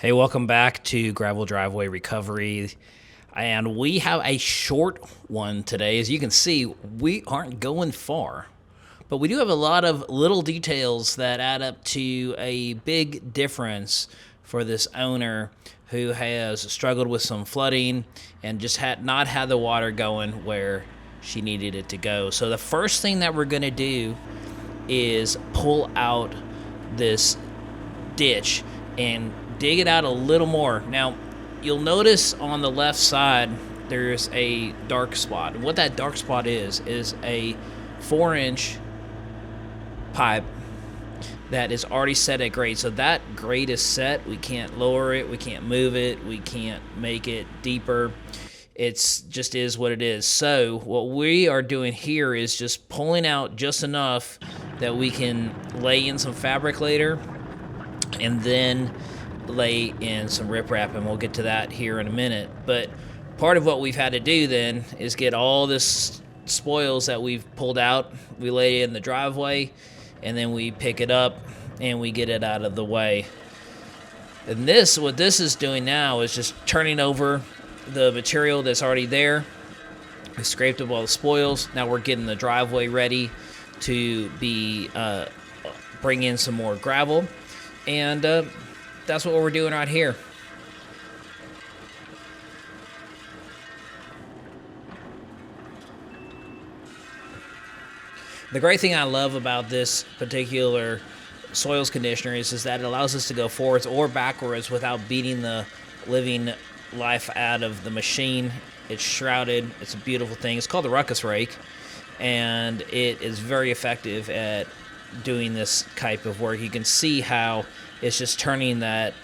Hey, welcome back to Gravel Driveway Recovery. And we have a short one today. As you can see, we aren't going far, but we do have a lot of little details that add up to a big difference for this owner who has struggled with some flooding and just had not had the water going where she needed it to go. So the first thing that we're going to do is pull out this ditch and dig it out a little more. Now, you'll notice on the left side there's a dark spot. And what that dark spot is a 4-inch pipe that is already set at grade. So that grade is set. We can't lower it. We can't move it. We can't make it deeper. It's just is what it is. So what we are doing here is just pulling out just enough that we can lay in some fabric later and then lay in some riprap, and we'll get to that here in a minute. But part of what we've had to do then is get all this spoils that we've pulled out, we lay it in the driveway, and then we pick it up and we get it out of the way. And what this is doing now is just turning over the material that's already there. We scraped up all the spoils. Now we're getting the driveway ready to be bring in some more gravel, and that's what we're doing right here. The great thing I love about this particular soils conditioner is that it allows us to go forwards or backwards without beating the living life out of the machine. It's shrouded. It's a beautiful thing. It's called the Ruckus Rake, and it is very effective at doing this type of work. You can see how it's just turning that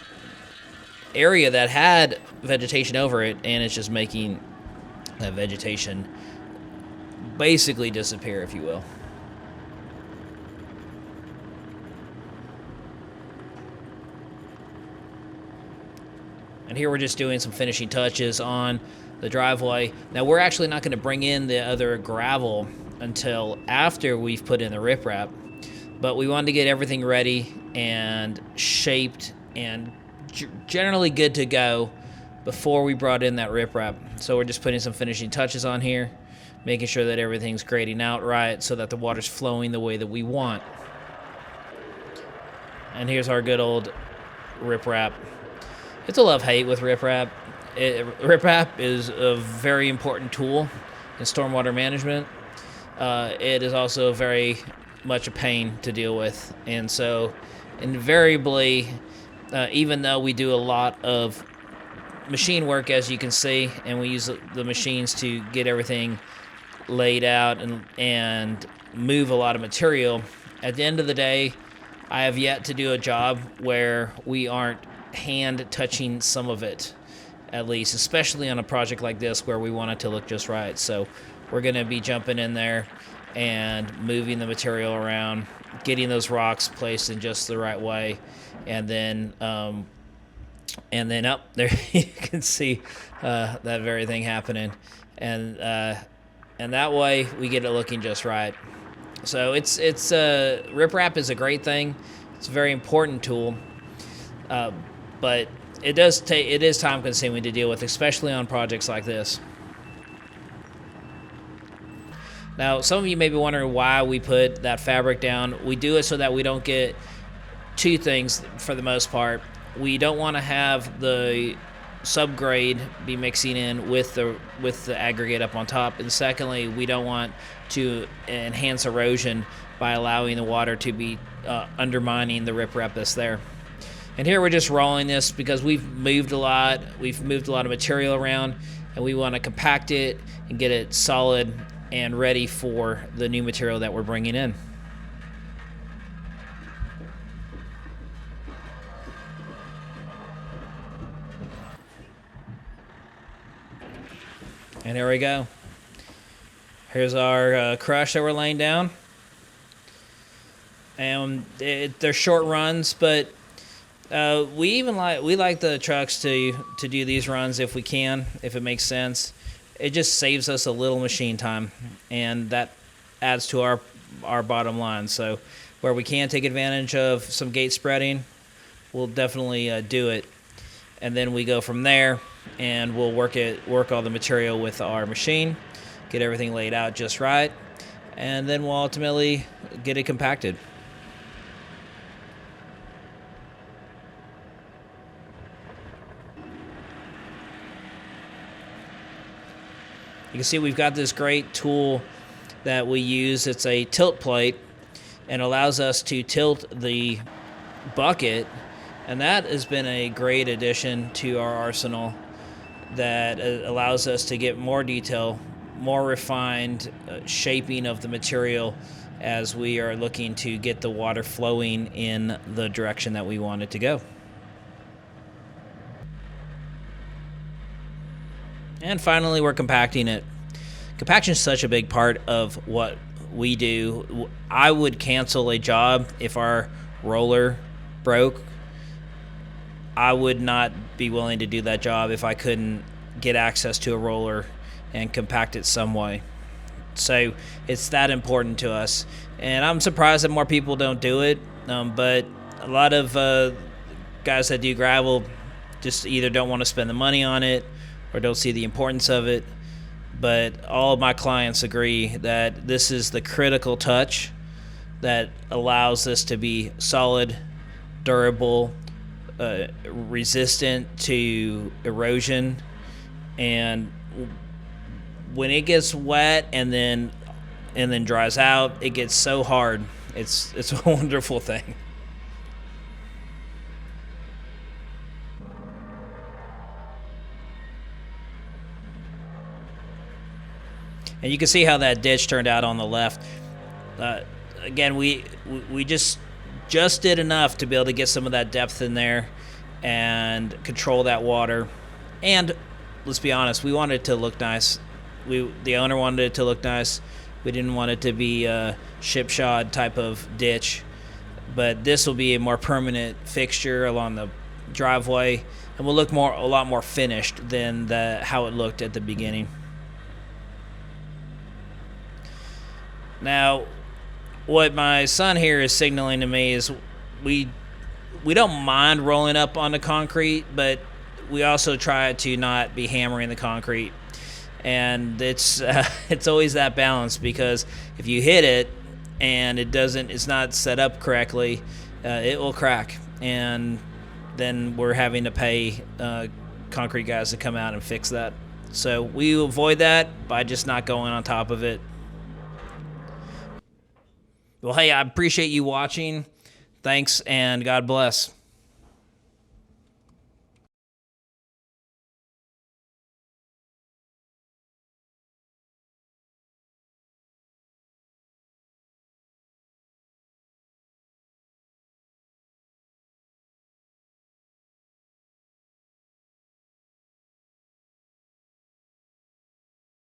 area that had vegetation over it, and it's just making that vegetation basically disappear, if you will. And here we're just doing some finishing touches on the driveway. Now we're actually not going to bring in the other gravel until after we've put in the riprap, but we wanted to get everything ready and shaped and generally good to go before we brought in that riprap. So we're just putting some finishing touches on here, making sure that everything's grading out right so that the water's flowing the way that we want. And here's our good old riprap. It's a love-hate with riprap. Riprap is a very important tool in stormwater management. It is also very much a pain to deal with, and so invariably, even though we do a lot of machine work, as you can see, and we use the machines to get everything laid out and move a lot of material, at the end of the day, I have yet to do a job where we aren't hand touching some of it, at least, especially on a project like this where we want it to look just right. So we're going to be jumping in there and moving the material around, getting those rocks placed in just the right way, and then up there you can see that very thing happening, and that way we get it looking just right. So it's riprap is a great thing. It's a very important tool, but it is time consuming to deal with, especially on projects like this. Now, some of you may be wondering why we put that fabric down. We do it so that we don't get two things for the most part. We don't want to have the subgrade be mixing in with the aggregate up on top, and secondly, we don't want to enhance erosion by allowing the water to be undermining the riprap that's there. And here we're just rolling this because we've moved a lot. We've moved a lot of material around, and we want to compact it and get it solid and ready for the new material that we're bringing in. And there we go. Here's our crush that we're laying down. And they're short runs, but we like the trucks to do these runs if we can, if it makes sense. It just saves us a little machine time, and that adds to our bottom line. So where we can take advantage of some gate spreading, we'll definitely do it. and then we go from there, and we'll work all the material with our machine, get everything laid out just right, and then we'll ultimately get it compacted. You can see we've got this great tool that we use. It's a tilt plate and allows us to tilt the bucket, and that has been a great addition to our arsenal that allows us to get more detail, more refined shaping of the material as we are looking to get the water flowing in the direction that we want it to go. And finally, we're compacting it. Compaction is such a big part of what we do. I would cancel a job if our roller broke. I would not be willing to do that job if I couldn't get access to a roller and compact it some way. So it's that important to us. And I'm surprised that more people don't do it. But a lot of guys that do gravel just either don't want to spend the money on it or don't see the importance of it. But all of my clients agree that this is the critical touch that allows this to be solid, durable, resistant to erosion, and when it gets wet and then dries out, it gets so hard. It's a wonderful thing. And you can see how that ditch turned out on the left. Again, we just did enough to be able to get some of that depth in there and control that water. And let's be honest, we wanted it to look nice. The owner wanted it to look nice. We didn't want it to be a shipshod type of ditch. But this will be a more permanent fixture along the driveway, and will look a lot more finished than how it looked at the beginning. Now, what my son here is signaling to me is we don't mind rolling up on the concrete, but we also try to not be hammering the concrete. And it's always that balance, because if you hit it and it's not set up correctly, it will crack, and then we're having to pay concrete guys to come out and fix that. So we avoid that by just not going on top of it. Well, hey, I appreciate you watching. Thanks, and God bless.